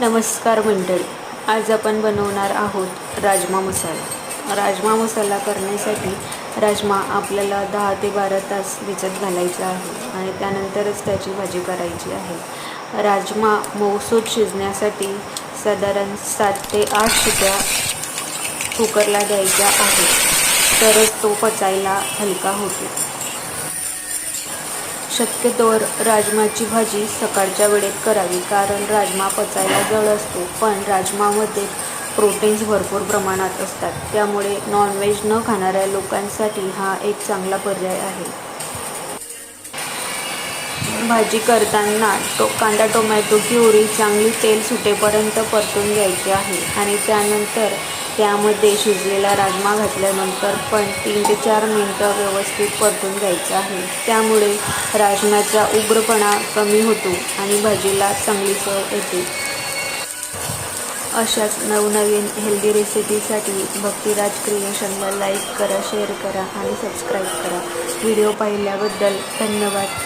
नमस्कार मंडळी, आज आपण बनवणार आहोत राजमा मसाला. राजमा मसाला करण्यासाठी राजमा आपल्याला 10 ते 12 तास भिजत घालायचा आहे आणि त्यानंतरच त्याची भाजी करायची आहे. राजमा मऊसूत शिजण्यासाठी साधारण 7 ते 8 शिट्या कुकरला द्यायच्या आहेत, तरच तो पचायला हलका होतो. शक्यतोवर राजमाची भाजी सकाळच्या वेळेत करावी, कारण राजमा पचायला जड असतो, पण राजमामध्ये प्रोटीन्स भरपूर प्रमाणात असतात. त्यामुळे नॉनव्हेज न खाणाऱ्या लोकांसाठी हा एक चांगला पर्याय आहे. भाजी करताना कांदा, टोमॅटो, प्युरी चांगली तेल सुटेपर्यंत परतून घ्यायची आहे आणि त्यानंतर त्यामध्ये शिजलेला राजमा घातल्यानंतर पण 3 ते 4 मिनटं व्यवस्थित परतून घ्यायचं आहे. त्यामुळे राजम्याचा उग्रपणा कमी होतो आणि भाजीला चांगली चव येते. अशाच नवनवीन हेल्दी रेसिपीसाठी भक्तिराज क्रिएशनला लाईक करा, शेअर करा आणि सबस्क्राईब करा. व्हिडिओ पाहिल्याबद्दल धन्यवाद.